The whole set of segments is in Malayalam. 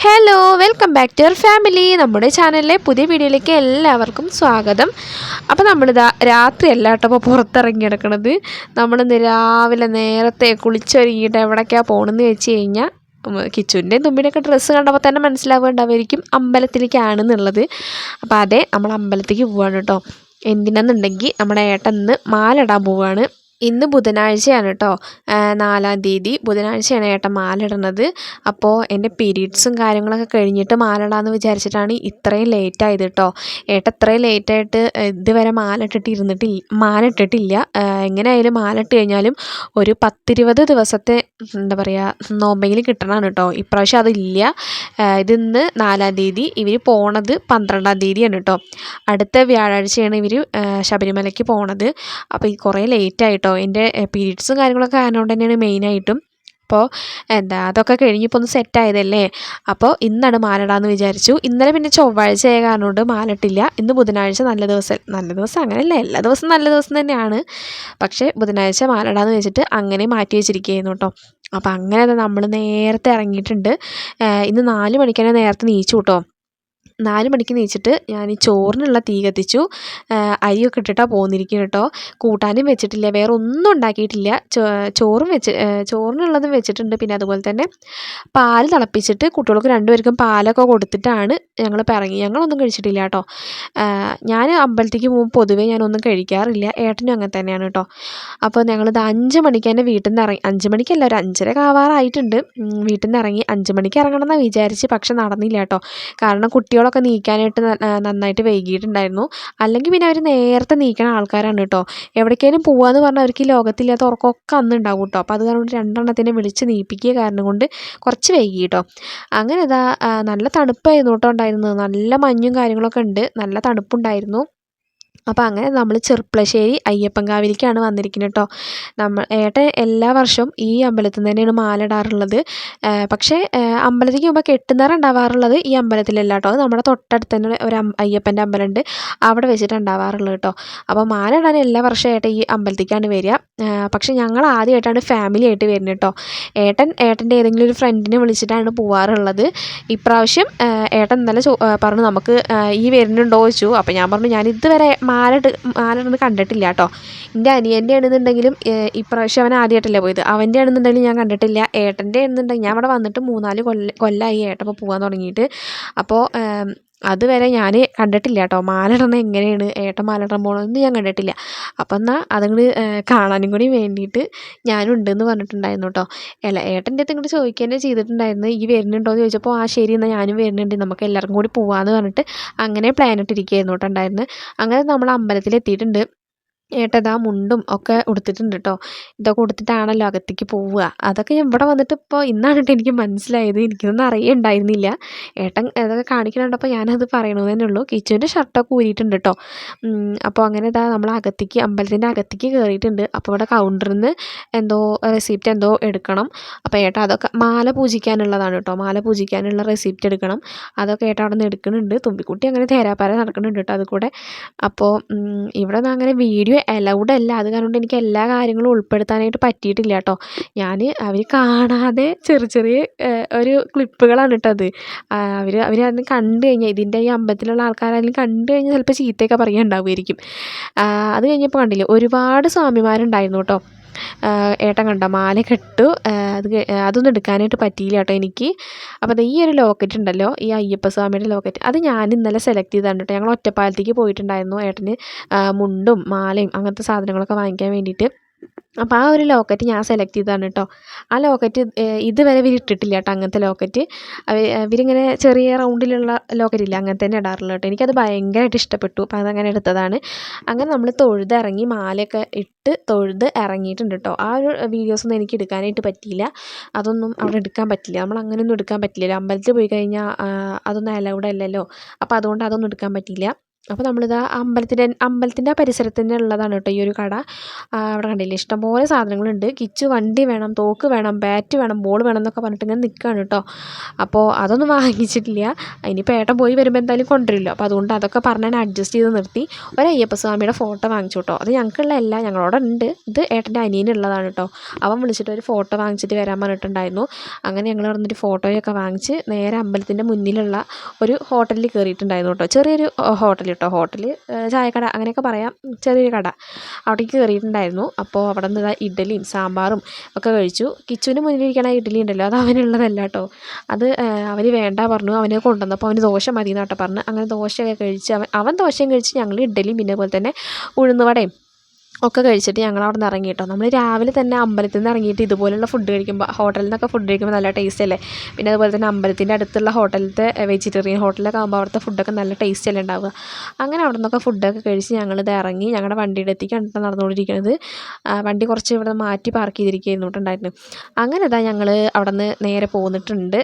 Hello welcome back to your family. നമ്മുടെ ചാനലിലെ പുതിയ വീഡിയോയിലേക്ക് എല്ലാവർക്കും സ്വാഗതം. അപ്പോൾ നമ്മളിതാ രാത്രിയല്ല കേട്ടോ അപ്പോൾ പുറത്തിറങ്ങി കിടക്കണത്. നമ്മളിന്ന് രാവിലെ നേരത്തെ കുളിച്ചൊരുങ്ങിയിട്ട് എവിടേക്കാണ് പോകണമെന്ന് വെച്ച് കഴിഞ്ഞാൽ കിച്ചുവിൻ്റെയും തുമ്പിൻ്റെയൊക്കെ ഡ്രസ്സ് കണ്ടപ്പോൾ തന്നെ മനസ്സിലാവുന്നുണ്ടാവുമായിരിക്കും അമ്പലത്തിലേക്കാണെന്നുള്ളത്. അപ്പോൾ അതെ, നമ്മൾ അമ്പലത്തിലേക്ക് പോവാണ് കേട്ടോ. എന്തിനാണെന്നുണ്ടെങ്കിൽ നമ്മുടെ ഏട്ടൻ ഇന്ന് മാല ഇടാൻ പോവുകയാണ്. ഇന്ന് ബുധനാഴ്ചയാണ് കേട്ടോ, 4-ാം തീയതി ബുധനാഴ്ചയാണ് ഏട്ടൻ മാല ഇടുന്നത്. അപ്പോൾ എൻ്റെ പീരീഡ്സും കാര്യങ്ങളൊക്കെ കഴിഞ്ഞിട്ട് മാല ഇടാമെന്ന് വിചാരിച്ചിട്ടാണ് ഇത്രയും ലേറ്റ് ആയത് കേട്ടോ. ഏട്ടൻ ഇത്രയും ലേറ്റായിട്ട് ഇതുവരെ മാല ഇട്ടിട്ടില്ല. എങ്ങനെയായാലും മാല ഇട്ട് കഴിഞ്ഞാലും ഒരു 10-20 ദിവസത്തെ എന്താ പറയുക നോമ്പെങ്കിലും കിട്ടണമാണ് കേട്ടോ. ഇപ്രാവശ്യം അതില്ല. ഇതിന്ന് 4-ാം തീയതി, ഇവർ പോണത് 12-ാം തീയതിയാണ് കേട്ടോ. അടുത്ത വ്യാഴാഴ്ചയാണ് ഇവർ ശബരിമലയ്ക്ക് പോണത്. അപ്പോൾ ഈ കുറേ ലേറ്റായിട്ടോ. എൻ്റെ പീരീഡ്സും കാര്യങ്ങളൊക്കെ ആയതുകൊണ്ട് തന്നെയാണ് മെയിനായിട്ടും. അപ്പോൾ അതൊക്കെ കഴിഞ്ഞിപ്പോൾ ഒന്ന് സെറ്റായതല്ലേ. അപ്പോൾ ഇന്നാണ് മാലയിടാമെന്ന് വിചാരിച്ചു. ഇന്നലെ പിന്നെ ചൊവ്വാഴ്ച ആയ കാരണം കൊണ്ട് മാലയിട്ടില്ല. ഇന്ന് ബുധനാഴ്ച നല്ല ദിവസം അങ്ങനെയല്ല, എല്ലാ ദിവസവും നല്ല ദിവസം തന്നെയാണ്. പക്ഷേ ബുധനാഴ്ച മാലയിടാമെന്ന് വെച്ചിട്ട് അങ്ങനെ മാറ്റി വെച്ചിരിക്കുകയായിരുന്നു കേട്ടോ. അപ്പോൾ അങ്ങനെ നമ്മൾ നേരത്തെ ഇറങ്ങിയിട്ടുണ്ട്. ഇന്ന് 4 മണിക്ക് നേരത്തെ നീച്ചു കേട്ടോ. 4 മണിക്ക് നീച്ചിട്ട് ഞാൻ ഈ ചോറിനുള്ള തീ കത്തിച്ചു. അരിയൊക്കെ ഇട്ടിട്ടാണ് പോന്നിരിക്കുന്നത് കേട്ടോ. കൂട്ടാനും വെച്ചിട്ടില്ല, വേറെ ഒന്നും ഉണ്ടാക്കിയിട്ടില്ല. ചോറിനുള്ളതും വെച്ചിട്ടുണ്ട്. പിന്നെ അതുപോലെ തന്നെ പാൽ തിളപ്പിച്ചിട്ട് കുട്ടികൾക്ക് 2 പേർക്കും പാലൊക്കെ കൊടുത്തിട്ടാണ് ഞങ്ങൾ ഇറങ്ങി. ഞങ്ങളൊന്നും കഴിച്ചിട്ടില്ല കേട്ടോ. ഞാൻ അമ്പലത്തേക്ക് പോകുമ്പോൾ പൊതുവേ ഞാനൊന്നും കഴിക്കാറില്ല. ഏട്ടനും അങ്ങനെ തന്നെയാണ് കേട്ടോ. അപ്പോൾ ഞങ്ങളിത് 5 മണിക്ക് തന്നെ വീട്ടിൽ നിന്ന് ഇറങ്ങി. 5 മണിക്കല്ല, ഒരു 5:30 ആവാറായിട്ടുണ്ട്. വീട്ടിൽ നിന്ന് ഇറങ്ങി 5 മണിക്ക് ഇറങ്ങണം എന്നാണ് വിചാരിച്ച്. പക്ഷെ നടന്നില്ല കേട്ടോ. കാരണം കുട്ടികളൊക്കെ നീക്കാനായിട്ട് നന്നായിട്ട് വൈകിയിട്ടുണ്ടായിരുന്നു. അല്ലെങ്കിൽ പിന്നെ അവർ നേരത്തെ നീക്കണ ആൾക്കാരാണ് കേട്ടോ. എവിടേക്കേലും പോകാമെന്ന് പറഞ്ഞാൽ അവർക്ക് ഈ ലോകത്തില്ലാത്ത ഉറക്കമൊക്കെ അന്ന് ഉണ്ടാവും കേട്ടോ. അപ്പോൾ അത് കാരണം 2 എണ്ണത്തിനെ വിളിച്ച് നീപ്പിക്കുക കാരണം കൊണ്ട് കുറച്ച് വൈകി കേട്ടോ. അങ്ങനെ ഇതാ നല്ല തണുപ്പായിരുന്നു കേട്ടോ ഉണ്ടായിരുന്നത്. നല്ല മഞ്ഞും കാര്യങ്ങളൊക്കെ ഉണ്ട്, നല്ല തണുപ്പുണ്ടായിരുന്നു. അപ്പോൾ അങ്ങനെ നമ്മൾ ചെർപ്പളശ്ശേരി അയ്യപ്പൻകാവിലേക്കാണ് വന്നിരിക്കുന്നത് കേട്ടോ. ഏട്ടൻ എല്ലാ വർഷവും ഈ അമ്പലത്തിൽ നിന്ന് തന്നെയാണ് മാല ഇടാറുള്ളത്. പക്ഷേ അമ്പലത്തിലേക്ക് പോകുമ്പോൾ കെട്ടുനിറ ഉണ്ടാവാറുള്ളത് ഈ അമ്പലത്തിലല്ല കേട്ടോ. അത് നമ്മുടെ തൊട്ടടുത്ത് തന്നെ ഒരു അയ്യപ്പൻ്റെ അമ്പലമുണ്ട്, അവിടെ വെച്ചിട്ടാണ് ഉണ്ടാവാറുള്ളത് കേട്ടോ. അപ്പോൾ മാല ഇടാൻ എല്ലാ വർഷവും ഏട്ടൻ ഈ അമ്പലത്തേക്കാണ് വരിക. പക്ഷേ ഞങ്ങൾ ആദ്യമായിട്ടാണ് ഫാമിലി ആയിട്ട് വരുന്നത് കേട്ടോ. ഏട്ടൻ്റെ ഏതെങ്കിലും ഒരു ഫ്രണ്ടിനെ വിളിച്ചിട്ടാണ് പോവാറുള്ളത്. ഇപ്രാവശ്യം ഏട്ടൻ ഇന്നലെ പറഞ്ഞു നമുക്ക് ഈ വരുന്നുണ്ടോ ചോദിച്ചു. അപ്പോൾ ഞാൻ പറഞ്ഞു ഞാൻ ഇതുവരെ മാല ഇടുന്നത് കണ്ടിട്ടില്ല കേട്ടോ. എൻ്റെ അനിയൻ്റെ ആണെന്നുണ്ടെങ്കിലും ഇപ്രാവശ്യം അവൻ ആദ്യമായിട്ടല്ലേ പോയത്. അവൻ്റെ ആണെന്നുണ്ടെങ്കിലും ഞാൻ കണ്ടിട്ടില്ല. ഏട്ടൻ്റെ ആണെന്നുണ്ടെങ്കിൽ ഞാൻ അവിടെ വന്നിട്ട് 3-4 കൊല്ലമായി ഏട്ടൻ ഇപ്പോൾ പോകാൻ തുടങ്ങിയിട്ട്. അപ്പോൾ അതുവരെ ഞാൻ കണ്ടിട്ടില്ല കേട്ടോ. മാല ഇടുന്നത് എങ്ങനെയാണ്, ഏട്ടൻ മാല ഇടാൻ പോകണമെന്ന് ഞാൻ കണ്ടിട്ടില്ല. അപ്പം എന്നാൽ അതങ്ങോട്ട് കാണാനും കൂടി വേണ്ടിയിട്ട് ഞാനും ഉണ്ടെന്ന് പറഞ്ഞിട്ടുണ്ടായിരുന്നു കേട്ടോ. അല്ല, ഏട്ടൻ്റെ അടുത്ത് ഇങ്ങോട്ട് ചോദിക്കുക തന്നെ ചെയ്തിട്ടുണ്ടായിരുന്നു, ഈ വരുന്നുണ്ടോ എന്ന് ചോദിച്ചപ്പോൾ ആ ശരി എന്നാൽ ഞാനും വരുന്നുണ്ട്, നമുക്ക് എല്ലാവർക്കും കൂടി പോകാമെന്ന് പറഞ്ഞിട്ട് അങ്ങനെ പ്ലാൻ ഇട്ടിരിക്കുകയായിരുന്നു കേട്ടോ ഉണ്ടായിരുന്നു. അങ്ങനെ നമ്മൾ അമ്പലത്തിലെത്തിയിട്ടുണ്ട്. ഏട്ടതാ മുണ്ടും ഒക്കെ ഉടുത്തിട്ടുണ്ട് കേട്ടോ. ഇതൊക്കെ ഉടുത്തിട്ടാണല്ലോ അകത്തേക്ക് പോവുക. അതൊക്കെ ഞാൻ ഇവിടെ വന്നിട്ട് ഇപ്പോൾ ഇന്നാണ് കേട്ടോ എനിക്ക് മനസ്സിലായത്. എനിക്കൊന്നും അറിയുണ്ടായിരുന്നില്ല. ഏട്ടൻ അതൊക്കെ കാണിക്കണുണ്ടപ്പോൾ ഞാനത് പറയണമെന്ന് തന്നെ ഉള്ളൂ. കിച്ചുവിൻ്റെ ഷർട്ടൊക്കെ ഊരിയിട്ടുണ്ട് കേട്ടോ. അപ്പോൾ അങ്ങനെ ഇതാ നമ്മൾ അമ്പലത്തിൻ്റെ അകത്തേക്ക് കയറിയിട്ടുണ്ട്. അപ്പോൾ ഇവിടെ കൗണ്ടറിൽ നിന്ന് എന്തോ റെസിപ്റ്റ് എന്തോ എടുക്കണം. അപ്പോൾ ഏട്ടൻ അതൊക്കെ മാല പൂജിക്കാനുള്ളതാണ് കേട്ടോ. മാല പൂജിക്കാനുള്ള റെസിപ്റ്റ് എടുക്കണം. അതൊക്കെ ഏട്ടൻ അവിടെ നിന്ന് എടുക്കുന്നുണ്ട്. തുമ്പിക്കുട്ടി അങ്ങനെ തേരാപ്പാര നടക്കുന്നുണ്ട് കേട്ടോ അത് കൂടെ. അപ്പോൾ ഇവിടെ നിന്ന് അങ്ങനെ വീഡിയോ അലൗഡ് അല്ല. അത് കാരണം കൊണ്ട് എനിക്ക് എല്ലാ കാര്യങ്ങളും ഉൾപ്പെടുത്താനായിട്ട് പറ്റിയിട്ടില്ല കേട്ടോ. അവർ കാണാതെ ചെറിയ ഒരു ക്ലിപ്പുകളാണ് കേട്ടോ അത്. അവരതിന് കണ്ടു കഴിഞ്ഞാൽ, ഇതിൻ്റെ ഈ അമ്പലത്തിലുള്ള ആൾക്കാരെങ്കിലും കണ്ടു കഴിഞ്ഞാൽ ചിലപ്പോൾ ചീത്തയൊക്കെ പറയുകയുണ്ടാവുമായിരിക്കും. അത് കഴിഞ്ഞപ്പോൾ കണ്ടില്ലേ, ഒരുപാട് സ്വാമിമാരുണ്ടായിരുന്നു കേട്ടോ. ഏട്ടൻ കണ്ടോ മാലയൊക്കെ ഇട്ടു. അതൊന്നും എടുക്കാനായിട്ട് പറ്റിയില്ല കേട്ടോ എനിക്ക്. അപ്പോൾ ഈ ഒരു ലോക്കറ്റ് ഉണ്ടല്ലോ, ഈ അയ്യപ്പസ്വാമിയുടെ ലോക്കറ്റ്, അത് ഞാൻ ഇന്നലെ സെലക്ട് ചെയ്താണ് കേട്ടോ. ഞങ്ങൾ ഒറ്റപ്പാലത്തേക്ക് പോയിട്ടുണ്ടായിരുന്നു ഏട്ടന് മുണ്ടും മാലയും അങ്ങനത്തെ സാധനങ്ങളൊക്കെ വാങ്ങിക്കാൻ വേണ്ടിയിട്ട്. അപ്പോൾ ആ ഒരു ലോക്കറ്റ് ഞാൻ സെലക്ട് ചെയ്തതാണ് കേട്ടോ. ആ ലോക്കറ്റ് ഇതുവരെ ഇവർ ഇട്ടിട്ടില്ല കേട്ടോ. അങ്ങനത്തെ ലോക്കറ്റ് ഇവരിങ്ങനെ ചെറിയ റൗണ്ടിലുള്ള ലോക്കറ്റ് ഇല്ല, അങ്ങനെ തന്നെ ഇടാറുള്ളൂ കേട്ടോ. എനിക്കത് ഭയങ്കരമായിട്ട് ഇഷ്ടപ്പെട്ടു. അപ്പോൾ അതങ്ങനെ എടുത്തതാണ്. അങ്ങനെ നമ്മൾ തൊഴുതിറങ്ങി മാലയൊക്കെ ഇട്ട് തൊഴുത് ഇറങ്ങിയിട്ടുണ്ട് കേട്ടോ. ആ ഒരു വീഡിയോസൊന്നും എനിക്ക് എടുക്കാനായിട്ട് പറ്റിയില്ല. അതൊന്നും അവിടെ എടുക്കാൻ പറ്റില്ല. നമ്മൾ അങ്ങനെയൊന്നും എടുക്കാൻ പറ്റില്ലല്ലോ. അമ്പലത്തിൽ പോയി കഴിഞ്ഞാൽ അതൊന്നും അലൗഡ് അല്ലല്ലോ. അപ്പോൾ അതുകൊണ്ട് അതൊന്നും എടുക്കാൻ പറ്റിയില്ല. അപ്പോൾ നമ്മളിതാ അമ്പലത്തിൻ്റെ ആ പരിസരത്ത് തന്നെ ഉള്ളതാണ് കേട്ടോ ഈ ഒരു കട. അവിടെ കണ്ടില്ലേ ഇഷ്ടംപോലെ സാധനങ്ങളുണ്ട്. കിച്ചു വണ്ടി വേണം, തോക്ക് വേണം, ബാറ്റ് വേണം, ബോൾ വേണം എന്നൊക്കെ പറഞ്ഞിട്ട് ഇങ്ങനെ നിൽക്കുകയാണ് കേട്ടോ. അപ്പോൾ അതൊന്നും വാങ്ങിച്ചിട്ടില്ല. ഇനിയിപ്പോൾ ഏട്ടൻ പോയി വരുമ്പോൾ എന്തായാലും കൊണ്ടുവരില്ലോ. അപ്പോൾ അതുകൊണ്ട് അതൊക്കെ പറഞ്ഞാൽ അഡ്ജസ്റ്റ് ചെയ്ത് നിർത്തി. ഒരു അയ്യപ്പസ്വാമിയുടെ ഫോട്ടോ വാങ്ങിച്ചു കേട്ടോ. അത് ഞങ്ങൾക്കുള്ളതല്ല, ഞങ്ങളോട് ഉണ്ട്. ഇത് ഏട്ടൻ്റെ അനിയനുള്ളതാണ് കേട്ടോ. അവൻ വിളിച്ചിട്ട് ഒരു ഫോട്ടോ വാങ്ങിച്ചിട്ട് വരാൻ പറഞ്ഞിട്ടുണ്ടായിരുന്നു. അങ്ങനെ ഞങ്ങൾ അവിടെ നിന്നൊരു ഫോട്ടോയൊക്കെ വാങ്ങിച്ച് നേരെ അമ്പലത്തിൻ്റെ മുന്നിലുള്ള ഒരു ഹോട്ടലിൽ കയറിയിട്ടുണ്ടായിരുന്നു കേട്ടോ. ചെറിയൊരു ഹോട്ടൽ കേട്ടോ. ഹോട്ടൽ, ചായക്കട അങ്ങനെയൊക്കെ പറയാം, ചെറിയൊരു കട. അവിടേക്ക് കയറിയിട്ടുണ്ടായിരുന്നു. അപ്പോൾ അവിടെ നിന്ന് ഇഡ്ഡലിയും സാമ്പാറും ഒക്കെ കഴിച്ചു. കിച്ചുവിന് മുന്നിലിരിക്കണ ഇഡ്ഡലി ഉണ്ടല്ലോ, അത് അവനുള്ളതല്ല കേട്ടോ. അത് അവന് വേണ്ട പറഞ്ഞു. അവന് കൊണ്ടുവന്നപ്പോൾ അവന് ദോശ മതി എന്നാട്ടോ പറഞ്ഞു. അങ്ങനെ ദോശയൊക്കെ കഴിച്ച് അവൻ ദോശയും കഴിച്ച് ഞങ്ങൾ ഇഡ്ഡലിയും പിന്നെ അതുപോലെ തന്നെ ഉഴുന്നുവടയും ഒക്കെ കഴിച്ചിട്ട് ഞങ്ങൾ അവിടെ നിന്ന് ഇറങ്ങി കേട്ടോ. നമ്മൾ രാവിലെ തന്നെ അമ്പലത്തിൽ നിന്ന് ഇറങ്ങിയിട്ട് ഇതുപോലുള്ള ഫുഡ് കഴിക്കുമ്പോൾ, ഹോട്ടലിൽ നിന്നൊക്കെ ഫുഡ് കഴിക്കുമ്പോൾ നല്ല ടേസ്റ്റ് അല്ലേ. പിന്നെ അതുപോലെ തന്നെ അമ്പലത്തിൻ്റെ അടുത്തുള്ള ഹോട്ടലിലത്തെ വെജിറ്റേറിയൻ ഹോട്ടലൊക്കെ ആകുമ്പോൾ അവിടുത്തെ ഫുഡൊക്കെ നല്ല ടേസ്റ്റ് അല്ലേ ഉണ്ടാവുക. അങ്ങനെ അവിടെ നിന്നൊക്കെ ഫുഡൊക്കെ കഴിച്ച് ഞങ്ങളിത് ഇറങ്ങി ഞങ്ങളുടെ വണ്ടിയുടെ എത്തിക്കാണ് നടന്നുകൊണ്ടിരിക്കുന്നത്. വണ്ടി കുറച്ച് ഇവിടെ മാറ്റി പാർക്ക് ചെയ്തിരിക്കുകയായിരുന്നു ഉണ്ടായിരുന്നു. അങ്ങനെ ഇതാ ഞങ്ങൾ അവിടെ നിന്ന് നേരെ പോന്നിട്ടുണ്ട്.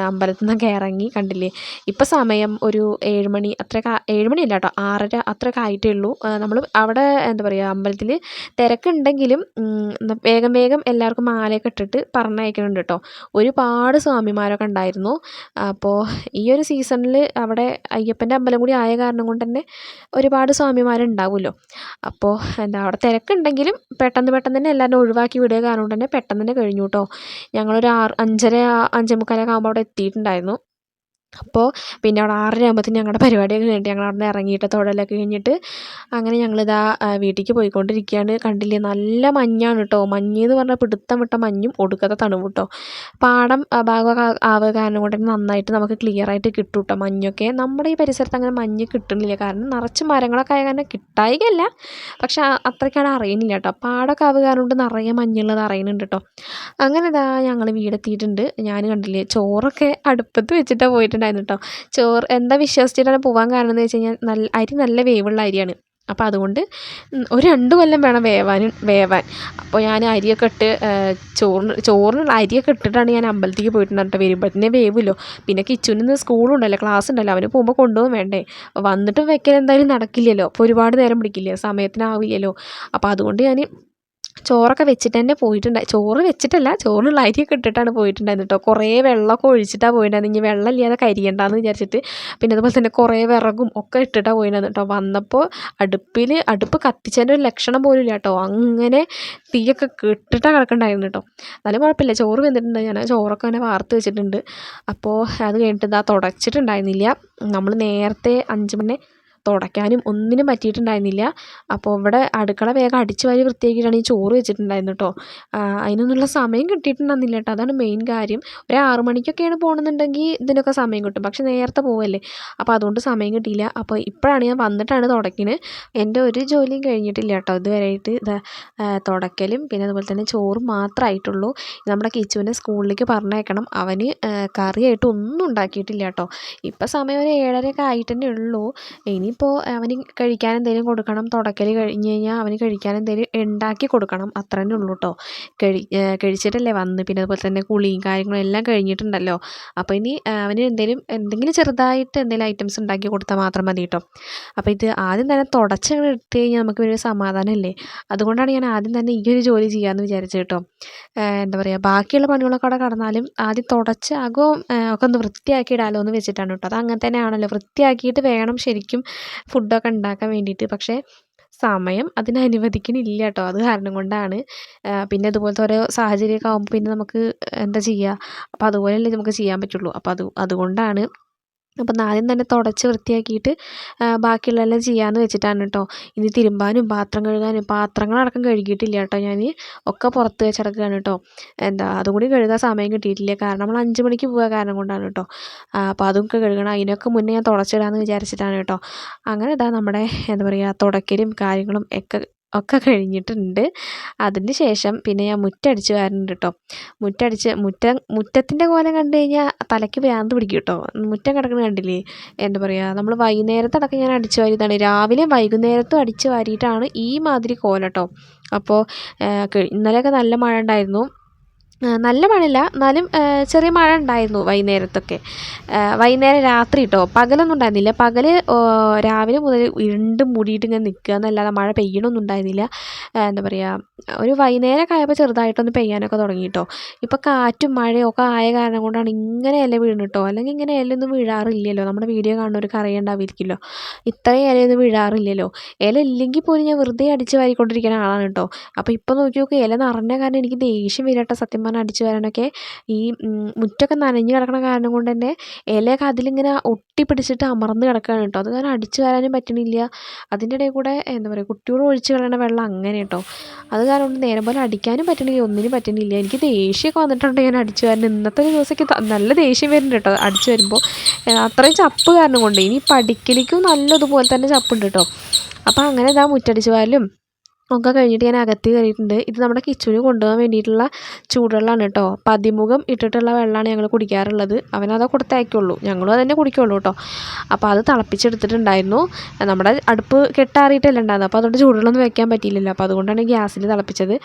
അമ്പലത്തിൽ നിന്നൊക്കെ ഇറങ്ങി കണ്ടില്ലേ. ഇപ്പം സമയം ഒരു 7 മണി, അത്രയൊക്കെ 7 മണിയല്ല കേട്ടോ, 6:30 അത്രയൊക്കെ ആയിട്ടേ ഉള്ളൂ. നമ്മൾ അവിടെ എന്താ പറയുക, അമ്പലത്തിൽ തിരക്കുണ്ടെങ്കിലും വേഗം വേഗം എല്ലാവർക്കും മാലയൊക്കെ ഇട്ടിട്ട് പറഞ്ഞയക്കുന്നുണ്ട് കേട്ടോ. ഒരുപാട് സ്വാമിമാരൊക്കെ ഉണ്ടായിരുന്നു. അപ്പോൾ ഈ ഒരു സീസണിൽ അവിടെ അയ്യപ്പൻ്റെ അമ്പലം കൂടി ആയ കാരണം കൊണ്ട് തന്നെ ഒരുപാട് സ്വാമിമാരുണ്ടാവുമല്ലോ. അപ്പോൾ അവിടെ തിരക്കുണ്ടെങ്കിലും പെട്ടെന്ന് തന്നെ എല്ലാവരും ഒഴിവാക്കി വിടുക കാരണം കൊണ്ട് തന്നെ പെട്ടെന്ന് തന്നെ കഴിഞ്ഞു കേട്ടോ. ഞങ്ങളൊരു 5:30 5:45 ആകുമ്പോൾ അവിടെ എത്തിയിട്ടുണ്ടായിരുന്നു. അപ്പോൾ പിന്നെ അവിടെ 6:30 ആകുമ്പോഴത്തേന് ഞങ്ങളുടെ പരിപാടിയൊക്കെ കഴിഞ്ഞിട്ട് ഞങ്ങൾ അവിടെ നിന്ന് ഇറങ്ങിയിട്ട് തൊഴലൊക്കെ കഴിഞ്ഞിട്ട് അങ്ങനെ ഞങ്ങളിതാ വീട്ടിലേക്ക് പോയിക്കൊണ്ടിരിക്കുകയാണ്. കണ്ടില്ലേ നല്ല മഞ്ഞാണ് കേട്ടോ. മഞ്ഞ് എന്ന് പറഞ്ഞാൽ പിടുത്തം വിട്ട മഞ്ഞും ഒടുക്കത്തെ തണുവും കേട്ടോ. പാടം ഭാഗമൊക്കെ ആവുക കാരണം കൊണ്ട് തന്നെ നന്നായിട്ട് നമുക്ക് ക്ലിയർ ആയിട്ട് കിട്ടും കേട്ടോ മഞ്ഞൊക്കെ. നമ്മുടെ ഈ പരിസരത്ത് അങ്ങനെ മഞ്ഞ് കിട്ടുന്നില്ല, കാരണം നിറച്ച് മരങ്ങളൊക്കെ ആയ കാരണം കിട്ടായികയല്ല, പക്ഷെ അത്രയ്ക്കാണ് അറിയുന്നില്ല കേട്ടോ. പാടമൊക്കെ ആവുക കാരണം കൊണ്ട് നിറയെ മഞ്ഞുള്ളത് അറിയുന്നുണ്ട് കേട്ടോ. അങ്ങനെ ഇതാ ഞങ്ങൾ വീടെത്തിയിട്ടുണ്ട്. ഞാൻ കണ്ടില്ലേ ചോറൊക്കെ അടുപ്പത്ത് വെച്ചിട്ടാണ് പോയിട്ടുണ്ടായിരുന്നു കേട്ടോ. ചോറ് എന്താ വിശ്വസിച്ചിട്ടാണ് പോകാൻ കാരണം എന്ന് വെച്ച് കഴിഞ്ഞാൽ അരി നല്ല വേവുള്ള അരിയാണ്. അപ്പോൾ അതുകൊണ്ട് ഒരു 2 കൊല്ലം വേണം വേവാൻ. അപ്പോൾ ഞാൻ അരിയൊക്കെ ഇട്ട് ചോറിനുള്ള അരിയൊക്കെ ഇട്ടിട്ടാണ് ഞാൻ അമ്പലത്തേക്ക് പോയിട്ടുണ്ടായിട്ട്. വരുമ്പോഴത്തേനെ വേവുമല്ലോ. പിന്നെ കിച്ചുവിന് സ്കൂളുണ്ടല്ലോ, ക്ലാസ് ഉണ്ടല്ലോ, അവന് പോകുമ്പോൾ കൊണ്ടുപോകാൻ വേണ്ടേ. വന്നിട്ട് വെക്കൽ എന്തായാലും നടക്കില്ലല്ലോ. അപ്പോൾ ഒരുപാട് നേരം പിടിക്കില്ലേ, സമയത്തിനാവില്ലല്ലോ. അപ്പോൾ അതുകൊണ്ട് ഞാൻ ചോറൊക്കെ വെച്ചിട്ട് തന്നെ ചോറ് വെച്ചിട്ടല്ല, ചോറിനുള്ള അരിയൊക്കെ ഇട്ടിട്ടാണ് പോയിട്ടുണ്ടായിരുന്നു കേട്ടോ. കുറേ വെള്ളമൊക്കെ ഒഴിച്ചിട്ടാണ് പോയിട്ടുണ്ടായിരുന്നു. ഇനി വെള്ളം ഇല്ലാതെ കരിയണ്ടെന്ന് വിചാരിച്ചിട്ട്. പിന്നെ അതുപോലെ തന്നെ കുറേ വിറകും ഒക്കെ ഇട്ടിട്ടാണ് പോയിട്ടുണ്ടായിരുന്നു കേട്ടോ. വന്നപ്പോൾ അടുപ്പ് കത്തിച്ചതിൻ്റെ ഒരു ലക്ഷണം പോലും ഇല്ല കേട്ടോ. അങ്ങനെ തീയൊക്കെ ഇട്ടിട്ടാണ് കിടക്കണ്ടായിരുന്നു കേട്ടോ. എന്നാലും കുഴപ്പമില്ല, ചോറ് വെന്തിട്ടുണ്ട്. ഞാൻ ചോറൊക്കെ അങ്ങനെ വാർത്ത് വെച്ചിട്ടുണ്ട്. അപ്പോൾ അത് കഴിഞ്ഞിട്ട് ഇതാ തുടച്ചിട്ടുണ്ടായിരുന്നില്ല. നമ്മൾ നേരത്തെ 5 മണി തുടയ്ക്കാനും ഒന്നിനും പറ്റിയിട്ടുണ്ടായിരുന്നില്ല. അപ്പോൾ ഇവിടെ അടുക്കള വേഗം അടിച്ചു വാരി വൃത്തിയാക്കിയിട്ടാണ് ഈ ചോറ് വെച്ചിട്ടുണ്ടായിരുന്നു കേട്ടോ. അതിനൊന്നുള്ള സമയം കിട്ടിയിട്ടുണ്ടായിരുന്നില്ല കേട്ടോ. അതാണ് മെയിൻ കാര്യം. ഒരു 6 മണിക്കൊക്കെയാണ് പോകണമെന്നുണ്ടെങ്കിൽ ഇതിനൊക്കെ സമയം കിട്ടും, പക്ഷെ നേരത്തെ പോവല്ലേ, അപ്പോൾ അതുകൊണ്ട് സമയം കിട്ടിയില്ല. അപ്പോൾ ഇപ്പോഴാണ് ഞാൻ വന്നിട്ടാണ് തുടയ്ക്കുന്നത്. എൻ്റെ ഒരു ജോലിയും കഴിഞ്ഞിട്ടില്ല കേട്ടോ ഇതുവരെയായിട്ട്. തുടയ്ക്കലും പിന്നെ അതുപോലെ തന്നെ ചോറും മാത്രമായിട്ടുള്ളൂ. നമ്മുടെ കിച്ചുവിനെ സ്കൂളിലേക്ക് പറഞ്ഞയക്കണം. അവന് കറിയായിട്ട് ഒന്നും ഉണ്ടാക്കിയിട്ടില്ല കേട്ടോ. ഇപ്പം സമയം ഒരു 7:30 ആയിട്ട് തന്നെ ഉള്ളൂ. ഇനിയിപ്പോൾ അവന് കഴിക്കാൻ എന്തെങ്കിലും കൊടുക്കണം. തുടക്കൽ കഴിഞ്ഞ് കഴിഞ്ഞാൽ അവന് കഴിക്കാൻ എന്തെങ്കിലും ഉണ്ടാക്കി കൊടുക്കണം, അത്ര തന്നെ ഉള്ളൂ കേട്ടോ. കഴിച്ചിട്ടല്ലേ വന്ന്. പിന്നെ അതുപോലെ തന്നെ കുളിയും കാര്യങ്ങളും എല്ലാം കഴിഞ്ഞിട്ടുണ്ടല്ലോ. അപ്പോൾ ഇനി അവന് എന്തെങ്കിലും ചെറുതായിട്ട് എന്തെങ്കിലും ഐറ്റംസ് ഉണ്ടാക്കി കൊടുത്താൽ മാത്രം മതി കേട്ടോ. അപ്പോൾ ഇത് ആദ്യം തന്നെ തുടച്ച് എടുത്ത് കഴിഞ്ഞാൽ നമുക്ക് ഒരു സമാധാനമല്ലേ. അതുകൊണ്ടാണ് ഞാൻ ആദ്യം തന്നെ ഈ ഒരു ജോലി ചെയ്യാമെന്ന് വിചാരിച്ചത് കേട്ടോ. എന്താ പറയുക, ബാക്കിയുള്ള പണികളൊക്കെ അവിടെ കടന്നാലും ആദ്യം തുടച്ച് അകവും ഒക്കെ ഒന്ന് വൃത്തിയാക്കി ഇടാമല്ലോ എന്ന് വെച്ചിട്ടാണ് കേട്ടോ. അത് അങ്ങനെ തന്നെയാണല്ലോ, വൃത്തിയാക്കിയിട്ട് വേണം ശരിക്കും ഫുഡൊക്കെ ഉണ്ടാക്കാൻ വേണ്ടിയിട്ട്. പക്ഷേ സമയം അതിന് അനുവദിക്കണില്ല കേട്ടോ. അത് കാരണം കൊണ്ടാണ്. പിന്നെ ഇതുപോലത്തെ ഓരോ സാഹചര്യമൊക്കെ ആകുമ്പോൾ പിന്നെ നമുക്ക് എന്താ ചെയ്യുക, അപ്പോൾ അതുപോലെയല്ലേ നമുക്ക് ചെയ്യാൻ പറ്റുള്ളൂ. അപ്പോൾ അതുകൊണ്ടാണ്. അപ്പം ആദ്യം തന്നെ തുടച്ച് വൃത്തിയാക്കിയിട്ട് ബാക്കിയുള്ളതെല്ലാം ചെയ്യാമെന്ന് വെച്ചിട്ടാണ് കേട്ടോ. ഇനി തിരുമ്പാനും പാത്രം കഴുകാനും, പാത്രങ്ങളടക്കം കഴുകിയിട്ടില്ല കേട്ടോ ഞാൻ. ഒക്കെ പുറത്ത് വെച്ചിടക്കുകയാണ് കേട്ടോ. അതും കൂടി കഴുകാൻ സമയം കിട്ടിയിട്ടില്ല, കാരണം നമ്മൾ 5 മണിക്ക് പോകാൻ കാരണം കൊണ്ടാണ് കേട്ടോ. അപ്പോൾ അതൊക്കെ കഴുകണം. അതിനൊക്കെ മുന്നേ ഞാൻ തുടച്ചിടാമെന്ന് വിചാരിച്ചിട്ടാണ് കേട്ടോ. അങ്ങനെ നമ്മുടെ എന്താ പറയുക, തുടക്കലും കാര്യങ്ങളും ഒക്കെ കഴിഞ്ഞിട്ടുണ്ട്. അതിന് ശേഷം പിന്നെ ഞാൻ മുറ്റടിച്ച് വാരുന്നുണ്ട് കേട്ടോ. മുറ്റത്തിൻ്റെ കോലം കണ്ടു കഴിഞ്ഞാൽ തലയ്ക്ക് ഭ്രാന്ത് പിടിക്കും കേട്ടോ. മുറ്റം കിടക്കുന്നത് കണ്ടില്ലേ. എന്താ പറയുക, നമ്മൾ വൈകുന്നേരത്തടക്കം ഞാൻ അടിച്ചു വാരിയതാണ്. രാവിലെ വൈകുന്നേരത്തും അടിച്ചു വാരിയിട്ടാണ് ഈ മാതിരി കോലം കേട്ടോ. അപ്പോൾ ഇന്നലെയൊക്കെ നല്ല മഴ ഉണ്ടായിരുന്നു. നല്ല മഴയില്ല, എന്നാലും ചെറിയ മഴ ഉണ്ടായിരുന്നു വൈകുന്നേരത്തൊക്കെ. വൈകുന്നേരം രാത്രി കേട്ടോ, പകലൊന്നും ഉണ്ടായിരുന്നില്ല. പകൽ രാവിലെ മുതൽ ഇരുണ്ട് മൂടിയിട്ട് ഇങ്ങനെ നിൽക്കുക എന്നല്ലാതെ മഴ പെയ്യണമൊന്നും ഉണ്ടായിരുന്നില്ല. എന്താ പറയുക, ഒരു വൈകുന്നേരമൊക്കെ ആയപ്പോൾ ചെറുതായിട്ടൊന്ന് പെയ്യാനൊക്കെ തുടങ്ങി കേട്ടോ. ഇപ്പോൾ കാറ്റും മഴയും ഒക്കെ ആയ കാരണം കൊണ്ടാണ് ഇങ്ങനെ ഇല വീണ് കേട്ടോ. അല്ലെങ്കിൽ ഇങ്ങനെ ഇലയൊന്നും വീഴാറില്ലല്ലോ, നമ്മുടെ വീഡിയോ കാണുന്നവർക്ക് അറിയണ്ടാവിരിക്കുമല്ലോ. ഇത്രയും ഇലയൊന്നും വീഴാറില്ലല്ലോ. ഇല ഇല്ലെങ്കിൽ പോലും ഞാൻ വെറുതെ അടിച്ച് വാരിക്കൊണ്ടിരിക്കുന്ന ആളാണ് കേട്ടോ. അപ്പോൾ ഇപ്പോൾ നോക്കി നോക്കി ഇല നിറഞ്ഞ കാരണം എനിക്ക് ദേഷ്യം വരും കേട്ടോ, സത്യം പറഞ്ഞാൽ അടിച്ച് വാരാനൊക്കെ. ഈ മുറ്റമൊക്കെ നനഞ്ഞ് കിടക്കണ കാരണം കൊണ്ട് തന്നെ ഇലയൊക്കെ അതിലിങ്ങനെ ഒട്ടിപ്പിടിച്ചിട്ട് അമർന്ന് കിടക്കുകയാണ് കേട്ടോ. അത് കാരണം അടിച്ച് വാരാനും പറ്റണില്ല. അതിൻ്റെ ഇടയിൽ കൂടെ എന്താ പറയുക, കുട്ടിയോട് ഒഴിച്ച് കളയണ വെള്ളം അങ്ങനെ കേട്ടോ. അത് കാരണം കൊണ്ട് നേരം പോലെ അടിക്കാനും പറ്റണില്ല, ഒന്നിനും പറ്റണില്ല. എനിക്ക് ദേഷ്യമൊക്കെ വന്നിട്ടുണ്ട് ഞാൻ അടിച്ച് വാരുന്നത്. ഇന്നത്തെ ഒരു ദിവസമൊക്കെ നല്ല ദേഷ്യം വരുന്നുണ്ട് കേട്ടോ അടിച്ച് വരുമ്പോൾ. അത്രയും ചപ്പ് കാരണം കൊണ്ട്. ഇനി പഠിക്കലിക്കും നല്ലതുപോലെ തന്നെ ചപ്പുണ്ട് കേട്ടോ. അപ്പോൾ അങ്ങനെ ഇതാ മുറ്റടിച്ച് വാരലും ഒക്കെ കഴിഞ്ഞിട്ട് ഞാൻ അകത്ത് കയറിയിട്ടുണ്ട്. ഇത് നമ്മുടെ കിച്ചുവിന് കൊണ്ടുപോകാൻ വേണ്ടിയിട്ടുള്ള ചൂടുവെള്ളമാണ് കേട്ടോ. പതിമുഖം ഇട്ടിട്ടുള്ള വെള്ളമാണ് ഞങ്ങൾ കുടിക്കാറുള്ളത്. അവനതേ കൊടുത്തയക്കുള്ളൂ, ഞങ്ങളും അതന്നെ കുടിക്കുള്ളൂ കേട്ടോ. അപ്പോൾ അത് തിളപ്പിച്ചെടുത്തിട്ടുണ്ടായിരുന്നു. നമ്മുടെ അടുപ്പ് കെട്ടാറിയിട്ടല്ല ഉണ്ടായിരുന്നത്, അപ്പോൾ അതുകൊണ്ട് ചൂടുവെള്ളമൊന്നും വെക്കാൻ പറ്റിയില്ലല്ലോ. അപ്പോൾ അതുകൊണ്ടാണ് ഗ്യാസിൽ തിളപ്പിച്ചത്.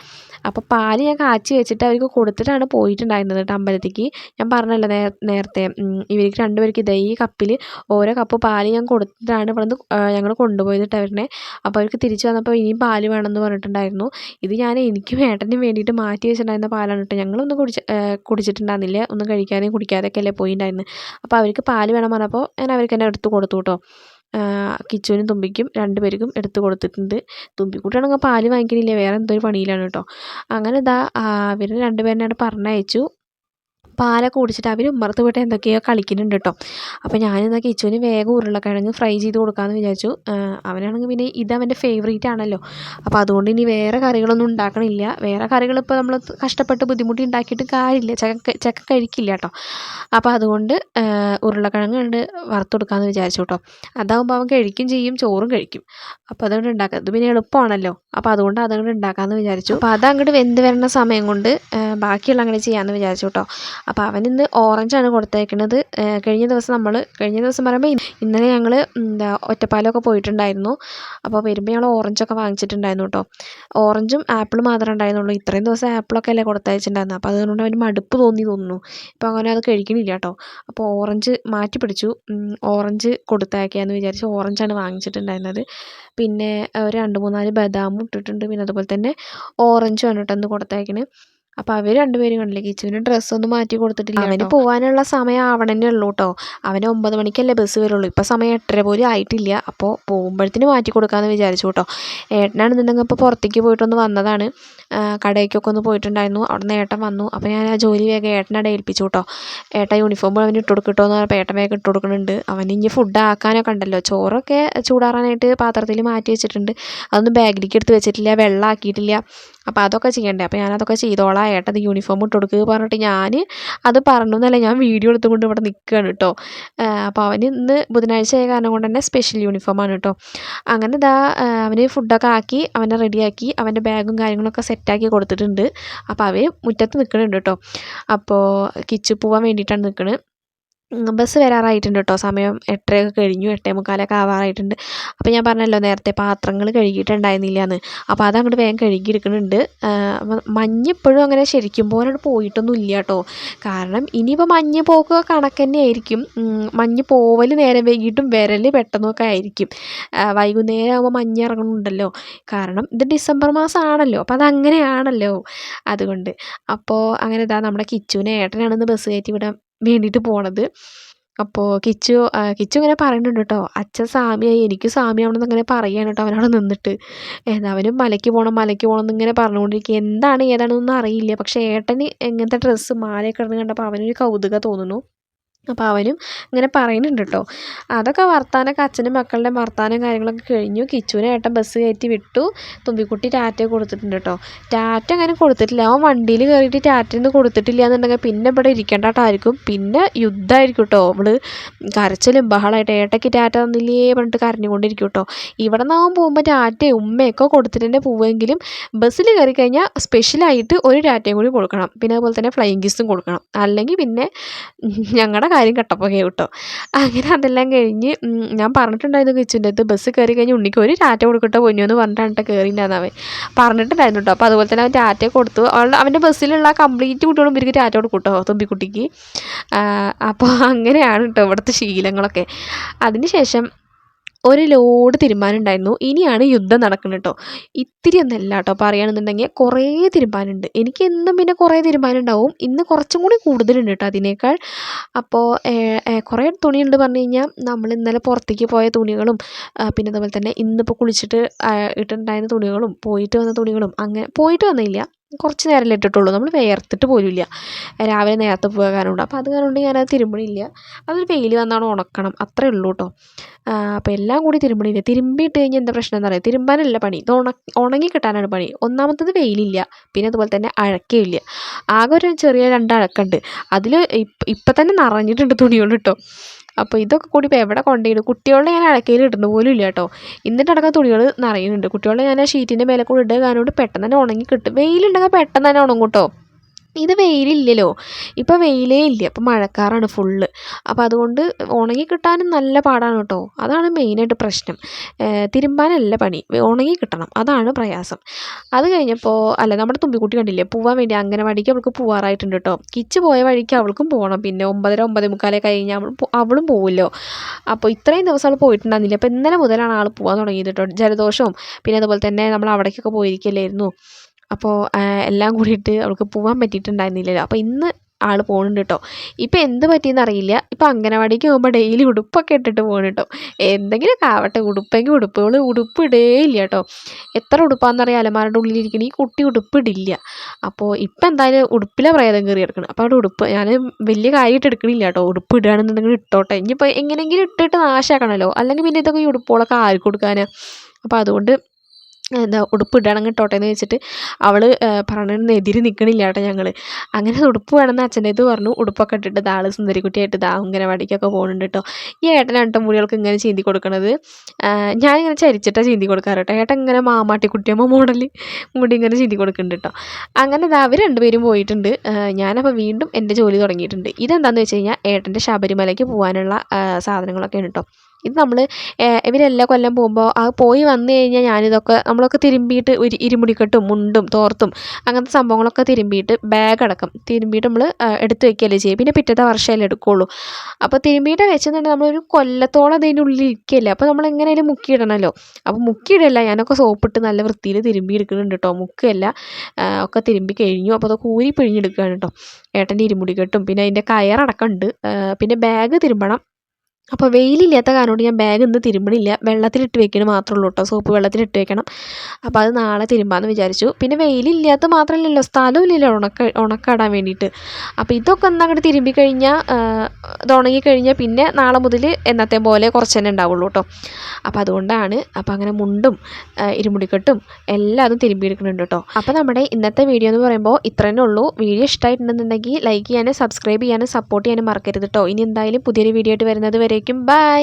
അപ്പോൾ പാല് ഞാൻ കാച്ചി വെച്ചിട്ട് അവർക്ക് കൊടുത്തിട്ടാണ് പോയിട്ടുണ്ടായിരുന്നത് കേട്ടോ അമ്പലത്തേക്ക്. ഞാൻ പറഞ്ഞല്ലോ നേരത്തെ, ഇവർക്ക് രണ്ടുപേർക്ക് ഇതേ ഈ കപ്പിൽ ഓരോ കപ്പ് പാല് ഞാൻ കൊടുത്തിട്ടാണ് ഇവിടെ നിന്ന് ഞങ്ങൾ കൊണ്ടുപോയത് കേട്ടോ അവരെ. അപ്പോൾ അവർക്ക് തിരിച്ച് വന്നപ്പോൾ ഇനിയും പാല് വേണമെന്ന് പറഞ്ഞിട്ടുണ്ടായിരുന്നു. ഇത് ഞാൻ എനിക്കും ഏട്ടനും വേണ്ടിയിട്ട് മാറ്റി വെച്ചിട്ടുണ്ടായിരുന്ന പാലാണ് കേട്ടോ. ഞങ്ങളൊന്നും കുടിച്ചിട്ടുണ്ടായിരുന്നില്ല, ഒന്നും കഴിക്കാതെയും കുടിക്കാതെയൊക്കെ അല്ലേ പോയിട്ടുണ്ടായിരുന്നത്. അപ്പോൾ അവർക്ക് പാല് വേണം പറഞ്ഞപ്പോൾ ഞാൻ അവർക്ക് തന്നെ എടുത്ത് കൊടുത്തു കേട്ടോ. കിച്ചുവിനും തുമ്പിക്കും രണ്ടുപേർക്കും എടുത്ത് കൊടുത്തിട്ടുണ്ട്. തുമ്പിക്കുട്ടിയാണെങ്കിൽ പാല് വാങ്ങിക്കണില്ല, വേറെ എന്തോ ഒരു പണിയിലാണ് കേട്ടോ. അങ്ങനെ ഇതാ അവർ രണ്ടുപേരെയാണ് പറഞ്ഞയച്ചു. പാലൊക്കെ കുടിച്ചിട്ട് അവർ ഉമ്മറത്ത് പോയിട്ട് എന്തൊക്കെയോ കളിക്കുന്നുണ്ട് കേട്ടോ. അപ്പോൾ ഞാനിന്ന് കിച്ചുവിന് വേഗം ഉരുളക്കിഴങ്ങ് ഫ്രൈ ചെയ്ത് കൊടുക്കാമെന്ന് വിചാരിച്ചു. അവനാണെങ്കിൽ പിന്നെ ഇത് അവൻ്റെ ഫേവറേറ്റ് ആണല്ലോ. അപ്പോൾ അതുകൊണ്ട് ഇനി വേറെ കറികളൊന്നും ഉണ്ടാക്കണില്ല. വേറെ കറികൾ ഇപ്പോൾ നമ്മൾ കഷ്ടപ്പെട്ട് ബുദ്ധിമുട്ടി ഉണ്ടാക്കിയിട്ട് കാര്യമില്ല, ചക്ക കഴിക്കില്ല കേട്ടോ. അപ്പോൾ അതുകൊണ്ട് ഉരുളക്കിഴങ്ങ് കണ്ട് വറുത്ത് കൊടുക്കാമെന്ന് വിചാരിച്ചു കേട്ടോ. അതാകുമ്പോൾ അവൻ കഴിക്കും ചെയ്യും, ചോറും കഴിക്കും. അപ്പോൾ അതുകൊണ്ട് ഉണ്ടാക്കുക, ഇത് പിന്നെ എളുപ്പമാണല്ലോ. അപ്പോൾ അതുകൊണ്ട് അതങ്ങോട്ട് ഉണ്ടാക്കാമെന്ന് വിചാരിച്ചു. അപ്പോൾ അതങ്ങോട്ട് വെന്ത് വരുന്ന സമയം കൊണ്ട് ബാക്കിയുള്ള അങ്ങനെ ചെയ്യാമെന്ന് വിചാരിച്ചു കേട്ടോ. അപ്പോൾ അവനിന്ന് ഓറഞ്ചാണ് കൊടുത്തേക്കുന്നത്. കഴിഞ്ഞ ദിവസം പറയുമ്പോൾ ഇന്നലെ ഞങ്ങൾ ഒറ്റപ്പാലമൊക്കെ പോയിട്ടുണ്ടായിരുന്നു. അപ്പോൾ വരുമ്പോൾ ഞങ്ങൾ ഓറഞ്ചൊക്കെ വാങ്ങിച്ചിട്ടുണ്ടായിരുന്നു കേട്ടോ. ഓറഞ്ചും ആപ്പിളും മാത്രമേ ഉണ്ടായിരുന്നുള്ളൂ. ഇത്രയും ദിവസം ആപ്പിളൊക്കെ അല്ലേ കൊടുത്തയച്ചിട്ടുണ്ടായിരുന്നു. അപ്പോൾ അതുകൊണ്ട് അവന് മടുപ്പ് തോന്നുന്നു. ഇപ്പോൾ അങ്ങനെ അത് കഴിക്കണില്ല കേട്ടോ. അപ്പോൾ ഓറഞ്ച് മാറ്റി പിടിച്ചു. ഓറഞ്ച് കൊടുത്തയക്കാമെന്ന് വിചാരിച്ചു ഓറഞ്ചാണ് വാങ്ങിച്ചിട്ടുണ്ടായിരുന്നത്. പിന്നെ ഒരു 2-3 ബദാമും ഇട്ടിട്ടുണ്ട്. പിന്നെ അതുപോലെ തന്നെ ഓറഞ്ചും ആണ് കേട്ടോ ഒന്ന് കൊടുത്തയക്കണേ. അപ്പോൾ അവർ രണ്ടുപേരും കണ്ടില്ലേ, കിച്ചുവിന് ഡ്രസ്സൊന്നും മാറ്റി കൊടുത്തിട്ടില്ല. അവന് പോകാനുള്ള സമയം ആവണേ ഉള്ളൂ കേട്ടോ. അവന് 9 മണിക്കല്ലേ ബസ് വരുള്ളൂ. ഇപ്പോൾ സമയം 8:30 പോലും ആയിട്ടില്ല. അപ്പോൾ പോകുമ്പോഴത്തേന് മാറ്റി കൊടുക്കാമെന്ന് വിചാരിച്ചു കേട്ടോ. ഏട്ടനാണെന്നുണ്ടെങ്കിൽ ഇപ്പോൾ പുറത്തേക്ക് പോയിട്ടൊന്ന് വന്നതാണ്. കടയ്ക്കൊക്കെ ഒന്ന് പോയിട്ടുണ്ടായിരുന്നു. അവിടെ നിന്ന് ഏട്ടൻ വന്നു. അപ്പോൾ ഞാൻ ആ ജോലി വേഗം ഏട്ടനവിടെ ഏൽപ്പിച്ചു കേട്ടോ. ഏട്ടൻ യൂണിഫോം അവന് ഇട്ട് കൊടുക്കട്ടോ എന്ന് പറഞ്ഞപ്പോൾ ഏട്ടൻ വേഗം ഇട്ട് കൊടുക്കുന്നുണ്ട്. അവന് ഇനി ഫുഡ് ആക്കാനൊക്കെ ഉണ്ടല്ലോ. ചോറൊക്കെ ചൂടാറാനായിട്ട് പാത്രത്തിൽ മാറ്റി വെച്ചിട്ടുണ്ട്. അതൊന്നും ബാഗിലേക്ക് എടുത്ത് വെച്ചിട്ടില്ല, വെള്ളം ആക്കിയിട്ടില്ല. അപ്പോൾ അതൊക്കെ ചെയ്യണ്ടേ. അപ്പോൾ ഞാനതൊക്കെ ചെയ്തോളാം, ഏട്ടത് യൂണിഫോം ഇട്ട് കൊടുക്കുക പറഞ്ഞിട്ട് ഞാൻ അത് പറഞ്ഞു എന്നല്ല, ഞാൻ വീഡിയോ എടുത്തുകൊണ്ട് ഇവിടെ നിൽക്കുകയാണ് കേട്ടോ. അപ്പോൾ അവന് ഇന്ന് ബുധനാഴ്ച ആയ കാരണം കൊണ്ട് തന്നെ സ്പെഷ്യൽ യൂണിഫോമാണ് കേട്ടോ. അങ്ങനെ ഇതാ അവന് ഫുഡൊക്കെ ആക്കി അവനെ റെഡിയാക്കി അവൻ്റെ ബാഗും കാര്യങ്ങളൊക്കെ സെറ്റാക്കി കൊടുത്തിട്ടുണ്ട്. അപ്പോൾ അവർ മുറ്റത്ത് നിൽക്കുന്നുണ്ട് കേട്ടോ. അപ്പോൾ കിച്ചു പോവാൻ വേണ്ടിയിട്ടാണ് നിൽക്കുന്നത്. ബസ് വരാറായിട്ടുണ്ട് കേട്ടോ. സമയം 8:30 കഴിഞ്ഞു, 8:45 ആവാറായിട്ടുണ്ട്. അപ്പോൾ ഞാൻ പറഞ്ഞല്ലോ നേരത്തെ പാത്രങ്ങൾ കഴുകിയിട്ടുണ്ടായിരുന്നില്ല എന്ന്. അപ്പോൾ അതങ്ങോട്ട് വേഗം കഴുകിയെടുക്കുന്നുണ്ട്. മഞ്ഞ് ഇപ്പോഴും അങ്ങനെ ശരിക്കും പോലെ പോയിട്ടൊന്നും ഇല്ല കേട്ടോ. കാരണം ഇനിയിപ്പോൾ മഞ്ഞ് പോക്ക് കണക്ക് തന്നെ ആയിരിക്കും. മഞ്ഞ് പോവൽ നേരം വൈകിട്ടും വരൽ പെട്ടെന്നൊക്കെ ആയിരിക്കും. വൈകുന്നേരം ആകുമ്പോൾ മഞ്ഞ് ഇറങ്ങുന്നുണ്ടല്ലോ. കാരണം ഇത് ഡിസംബർ മാസമാണല്ലോ, അപ്പോൾ അതങ്ങനെയാണല്ലോ. അതുകൊണ്ട് അപ്പോൾ അങ്ങനെ ഇതാ നമ്മുടെ കിച്ചുവിനെ ഏട്ടനാണെന്ന് ബസ് കയറ്റി വിടാൻ വേണ്ടിയിട്ട് പോണത്. അപ്പോൾ കിച്ചു ഇങ്ങനെ പറയുന്നുണ്ട് കേട്ടോ, അച്ഛൻ സ്വാമിയായി എനിക്ക് സ്വാമിയാവണമെന്ന് അങ്ങനെ പറയുകയാണ് കേട്ടോ അവനവിടെ നിന്നിട്ട്. അവനും മലയ്ക്ക് പോകണം എന്നിങ്ങനെ പറഞ്ഞുകൊണ്ടിരിക്കുക. എന്താണ് ഏതാണെന്നൊന്നും അറിയില്ല. പക്ഷേ ഏട്ടന് എങ്ങനത്തെ ഡ്രസ്സ് മാലയൊക്കെ ഇടുന്നത് കണ്ടപ്പോൾ അവനൊരു കൗതുകം തോന്നുന്നു. അപ്പോൾ അവനും ഇങ്ങനെ പറയുന്നുണ്ട് കേട്ടോ. അതൊക്കെ വർത്താനമൊക്കെ അച്ഛനും മക്കളുടെ വർത്താനം കാര്യങ്ങളൊക്കെ കഴിഞ്ഞു. കിച്ചുവിനെ ഏട്ടൻ ബസ് കയറ്റി വിട്ടു. തുമ്പിക്കുട്ടി ടാറ്റ കൊടുത്തിട്ടുണ്ട് കേട്ടോ. ടാറ്റ അങ്ങനെ കൊടുത്തിട്ടില്ല. അവൻ വണ്ടിയിൽ കയറിയിട്ട് ടാറ്റയൊന്നും കൊടുത്തിട്ടില്ല എന്നുണ്ടെങ്കിൽ പിന്നെ ഇവിടെ ഇരിക്കേണ്ടതായിരിക്കും. പിന്നെ യുദ്ധമായിരിക്കും കേട്ടോ. അവള് കരച്ചിലും ബഹളമായിട്ട് ഏട്ടയ്ക്ക് ടാറ്റ തന്നില്ലേ പറഞ്ഞിട്ട് കരഞ്ഞുകൊണ്ടിരിക്കും കേട്ടോ. ഇവിടെ നിന്നാവും പോകുമ്പോൾ ടാറ്റയും ഉമ്മയൊക്കെ കൊടുത്തിട്ട് തന്നെ പോവുമെങ്കിലും ബസ്സിൽ കയറി കഴിഞ്ഞാൽ സ്പെഷ്യലായിട്ട് ഒരു ടാറ്റയും കൂടി കൊടുക്കണം. പിന്നെ അതുപോലെ തന്നെ ഫ്ലൈയിങ് കിസ്സും കൊടുക്കണം. അല്ലെങ്കിൽ പിന്നെ ഞങ്ങളുടെ കാര്യം കട്ടപ്പൊക്കെ കേട്ടോ. അങ്ങനെ അതെല്ലാം കഴിഞ്ഞ് ഞാൻ പറഞ്ഞിട്ടുണ്ടായിരുന്നു കിച്ചുൻ്റെ അടുത്ത് ബസ് കയറി കഴിഞ്ഞ് ഉണ്ണിക്ക് ഒരു ടാറ്റ കൊടുക്കട്ടോ പൊന്നു എന്ന് പറഞ്ഞിട്ടാണ് കയറിയിട്ടുണ്ടായിരുന്നു അവൻ പറഞ്ഞിട്ടുണ്ടായിരുന്നു കേട്ടോ. അപ്പോൾ അതുപോലെ തന്നെ അവൻ ടാറ്റ കൊടുത്തു. അവൻ്റെ ബസ്സിലുള്ള കംപ്ലീറ്റ് കുട്ടികളും ഇവർക്ക് ടാറ്റ കൊടുക്കും കേട്ടോ തുമ്പിക്കുട്ടിക്ക്. അപ്പോൾ അങ്ങനെയാണ് കേട്ടോ ഇവിടുത്തെ ശീലങ്ങളൊക്കെ. അതിനുശേഷം ഒരു ലോഡ് തിരുമ്മാനുണ്ടായിരുന്നു. ഇനിയാണ് യുദ്ധം നടക്കുന്നത് കേട്ടോ. ഇത്തിരി ഒന്നല്ല കേട്ടോ പറയുകയാണെന്നുണ്ടെങ്കിൽ കുറേ തിരുമ്മാനുണ്ട്. എനിക്ക് എന്നും പിന്നെ കുറേ തിരുമ്മാനുണ്ടാവും. ഇന്ന് കുറച്ചും കൂടി കൂടുതലുണ്ട് കേട്ടോ അതിനേക്കാൾ. അപ്പോൾ കുറേ തുണിയുണ്ട് പറഞ്ഞു കഴിഞ്ഞാൽ നമ്മൾ ഇന്നലെ പുറത്തേക്ക് പോയ തുണികളും പിന്നെ അതുപോലെ തന്നെ ഇന്നിപ്പോൾ കുളിച്ചിട്ട് ഇട്ടിട്ടുണ്ടായിരുന്ന തുണികളും പോയിട്ട് വന്ന തുണികളും അങ്ങനെ പോയിട്ട് വന്നില്ല, കുറച്ച് നേരമല്ലേ ഇട്ടിട്ടുള്ളൂ. നമ്മൾ വേർത്തിട്ട് പോലുമില്ല, രാവിലെ നേരത്തെ പോകാനുണ്ട്. അപ്പോൾ അത് കാരണം ഞാനത് തിരുമ്പണില്ല. അതൊരു വെയിൽ വന്നാണ് ഉണക്കണം, അത്രേ ഉള്ളൂ കേട്ടോ. അപ്പോൾ എല്ലാം കൂടി തിരുമ്പണില്ല. തിരുമ്പിയിട്ട് കഴിഞ്ഞാൽ എന്താ പ്രശ്നം എന്ന് പറയാം, തിരുമ്പാനല്ല പണി, ഇത് ഉണങ്ങി കിട്ടാനാണ് പണി. ഒന്നാമത്തത് വെയിലില്ല, പിന്നെ അതുപോലെ തന്നെ അഴക്കയില്ല. ആകെ ഒരു ചെറിയ 2 അഴക്കുണ്ട്. അതിൽ ഇപ്പം തന്നെ നിറഞ്ഞിട്ടുണ്ട് തുണികൾ കേട്ടോ. അപ്പോൾ ഇതൊക്കെ കൂടി ഇപ്പോൾ എവിടെ കൊണ്ടുപോയിടും. കുട്ടികളുടെ ഞാൻ അഴക്കയിൽ ഇടുന്ന പോലും ഇല്ല കേട്ടോ. എന്നിട്ടടക്കം തുണികൾ നിറയുന്നുണ്ട്. കുട്ടികളുടെ ഞാൻ ആ ഷീറ്റിൻ്റെ മേലെ കൂടെ ഇടുക കാരണം പെട്ടെന്ന് തന്നെ ഉണങ്ങി കിട്ടും. വെയിലുണ്ടെങ്കിൽ പെട്ടെന്ന് തന്നെ ഉണങ്ങും കേട്ടോ. ഇത് വെയിലില്ലല്ലോ, ഇപ്പോൾ വെയിലേ ഇല്ല, ഇപ്പോൾ മഴക്കാറാണ് ഫുള്ള്. അപ്പോൾ അതുകൊണ്ട് ഉണങ്ങി കിട്ടാനും നല്ല പാടാണ് കേട്ടോ. അതാണ് മെയിനായിട്ട് പ്രശ്നം. തിരുമ്പാനല്ല പണി, ഉണങ്ങി കിട്ടണം, അതാണ് പ്രയാസം. അത് കഴിഞ്ഞപ്പോൾ നമ്മുടെ തുമ്പിക്കുട്ടി കണ്ടില്ലേ പോകാൻ വേണ്ടി അംഗനവാടിക്ക് അവൾക്ക് പോകാറായിട്ടുണ്ട് കേട്ടോ. കിച്ച് പോയ വഴിക്ക് അവൾക്കും പോകണം. പിന്നെ 9:30 9:45 കഴിഞ്ഞാൽ അവളും പോവുമല്ലോ. അപ്പോൾ ഇത്രയും ദിവസം അവൾ പോയിട്ടുണ്ടായിരുന്നില്ല. അപ്പോൾ ഇന്നലെ മുതലാണ് ആൾ പോകാൻ തുടങ്ങിയത് കേട്ടോ. ജലദോഷവും പിന്നെ അതുപോലെ തന്നെ നമ്മൾ അവിടേക്കൊക്കെ പോയിരിക്കല്ലായിരുന്നു. അപ്പോൾ എല്ലാം കൂടിയിട്ട് അവൾക്ക് പോകാൻ പറ്റിയിട്ടുണ്ടായിരുന്നില്ലല്ലോ. അപ്പോൾ ഇന്ന് ആൾ പോകുന്നുണ്ട് കേട്ടോ. ഇപ്പോൾ എന്ത് പറ്റിയെന്ന് അറിയില്ല. ഇപ്പോൾ അംഗനവാടിക്ക് പോകുമ്പോൾ ഡെയിലി ഉടുപ്പൊക്കെ ഇട്ടിട്ട് പോകുന്നു കേട്ടോ. എന്തെങ്കിലുമൊക്കെ ആവട്ടെ, ഉടുപ്പെങ്കിൽ ഉടുപ്പ്. ഇവൾ ഉടുപ്പ് ഇടേയില്ല കേട്ടോ. എത്ര ഉടുപ്പാണെന്നറിയാം അലമാരയുടെ ഉള്ളിലിരിക്കണ, ഈ കുട്ടി ഉടുപ്പ് ഇടില്ല. അപ്പോൾ ഇപ്പം എന്തായാലും ഉടുപ്പിലെ പ്രേതം കയറി എടുക്കണം. അപ്പോൾ അവിടെ ഉടുപ്പ് ഞാൻ വലിയ കാര്യമായിട്ട് എടുക്കണില്ല കേട്ടോ. ഉടുപ്പ് ഇടുകയാണെന്നുണ്ടെങ്കിൽ ഇട്ടോട്ടെ, ഇനിയിപ്പോൾ എങ്ങനെയെങ്കിലും ഇട്ടിട്ട് നാശമാക്കണമല്ലോ, അല്ലെങ്കിൽ പിന്നെ ഇതൊക്കെ ഈ ഉടുപ്പുകളൊക്കെ ആർക്ക് കൊടുക്കാനാണ്. അപ്പോൾ അതുകൊണ്ട് ഉടുപ്പ് ഇടണം കേട്ടോട്ടെ എന്ന് വെച്ചിട്ട് അവൾ പറഞ്ഞതിനെതിരെ നിൽക്കണില്ല കേട്ടോ ഞങ്ങൾ. അങ്ങനെ ഉടുപ്പ് വേണമെന്ന് അച്ഛൻ്റെ അടുത്ത് പറഞ്ഞു. ഉടുപ്പൊക്കെ ഇട്ടിട്ട് ആൾ സുന്ദരിക്കുട്ടിയായിട്ട് അംഗനവാടിക്കൊക്കെ പോകുന്നുണ്ട് കേട്ടോ. ഈ ഏട്ടനാണ് കേട്ടോ മുടികൾക്ക് ഇങ്ങനെ ചീന്തി കൊടുക്കണത്. ഞാനിങ്ങനെ ചരിച്ചിട്ടാണ് ചീന്തി കൊടുക്കാറ് കേട്ടോ. ഏട്ടൻ ഇങ്ങനെ മാമാട്ടിക്കുട്ടിയമ്മ മോഡൽ മുടി ഇങ്ങനെ ചീന്തി കൊടുക്കുന്നുണ്ട് കേട്ടോ. അങ്ങനെ അവർ 2 പേരും പോയിട്ടുണ്ട്. ഞാനപ്പോൾ വീണ്ടും എൻ്റെ ജോലി തുടങ്ങിയിട്ടുണ്ട്. ഇതെന്താണെന്ന് വെച്ച് കഴിഞ്ഞാൽ ഏട്ടൻ്റെ ശബരിമലയ്ക്ക് പോകാനുള്ള സാധനങ്ങളൊക്കെയാണ് കേട്ടോ. ഇത് നമ്മൾ ഇവരെല്ലാ കൊല്ലം പോകുമ്പോൾ പോയി വന്നു കഴിഞ്ഞാൽ ഞാനിതൊക്കെ നമ്മളൊക്കെ തിരുമ്പിയിട്ട് ഇരുമുടിക്കെട്ടും മുണ്ടും തോർത്തും അങ്ങനത്തെ സംഭവങ്ങളൊക്കെ തിരുമ്പിയിട്ട് ബാഗടക്കം തിരുമ്പിയിട്ട് നമ്മൾ എടുത്ത് വയ്ക്കുകയല്ലേ ചെയ്യുക. പിന്നെ പിറ്റത്തെ വർഷമല്ലേ എടുക്കുകയുള്ളൂ. അപ്പോൾ തിരുമ്പിയിട്ട് വെച്ചെന്നുണ്ടെങ്കിൽ നമ്മളൊരു കൊല്ലത്തോളം അതിൻ്റെ ഉള്ളിൽ ഇരിക്കുകയല്ലേ. അപ്പോൾ നമ്മൾ എങ്ങനെയായാലും മുക്കിയിടണമല്ലോ. അപ്പോൾ മുക്കിയിടല്ല, ഞാനൊക്കെ സോപ്പിട്ട് നല്ല വൃത്തിയിൽ തിരുമ്പി എടുക്കുന്നുണ്ട് കേട്ടോ. മുക്കുകയല്ല, ഒക്കെ തിരുമ്പി കഴിഞ്ഞു. അപ്പോൾ അതൊക്കെ ഊരി പിഴിഞ്ഞെടുക്കുകയാണ് കേട്ടോ. ഏട്ടൻ്റെ ഇരുമുടിക്കെട്ടും പിന്നെ അതിൻ്റെ കയറടക്കം ഉണ്ട്. പിന്നെ ബാഗ് തിരുമ്പണം. അപ്പോൾ വെയിലില്ലാത്ത കാരണം കൊണ്ട് ഞാൻ ബാഗ് ഇന്ന് തിരുമ്പണില്ല, വെള്ളത്തിലിട്ട് വെക്കണം മാത്രമേ ഉള്ളൂ കേട്ടോ. സോപ്പ് വെള്ളത്തിലിട്ട് വെക്കണം. അപ്പോൾ അത് നാളെ തിരുമ്പാമെന്ന് വിചാരിച്ചു. പിന്നെ വെയിലില്ലാത്ത മാത്രമല്ലല്ലോ, സ്ഥലവും ഇല്ലല്ലോ ഉണക്കാടാൻ വേണ്ടിയിട്ട്. അപ്പോൾ ഇതൊക്കെ ഒന്ന് അങ്ങോട്ട് തിരുമ്പി കഴിഞ്ഞാൽ ഇത് ഉണങ്ങിക്കഴിഞ്ഞാൽ പിന്നെ നാളെ മുതൽ എന്നത്തെ പോലെ കുറച്ച് തന്നെ ഉണ്ടാവുള്ളൂ കേട്ടോ. അപ്പോൾ അതുകൊണ്ടാണ്. അപ്പോൾ അങ്ങനെ മുണ്ടും ഇരുമുടിക്കെട്ടും എല്ലാതും തിരുമ്പിയെടുക്കുന്നുണ്ട് കേട്ടോ. അപ്പോൾ നമ്മുടെ ഇന്നത്തെ വീഡിയോ എന്ന് പറയുമ്പോൾ ഇത്ര തന്നെ ഉള്ളൂ. വീഡിയോ ഇഷ്ടമായിട്ടുണ്ടെന്നുണ്ടെങ്കിൽ ലൈക്ക് ചെയ്യാനും സബ്സ്ക്രൈബ് ചെയ്യാനും സപ്പോർട്ട് ചെയ്യാനും മറക്കരുത് കേട്ടോ. ഇനി എന്തായാലും പുതിയൊരു വീഡിയോ ആയിട്ട് വരുന്നത് വരേക്കും ബൈ.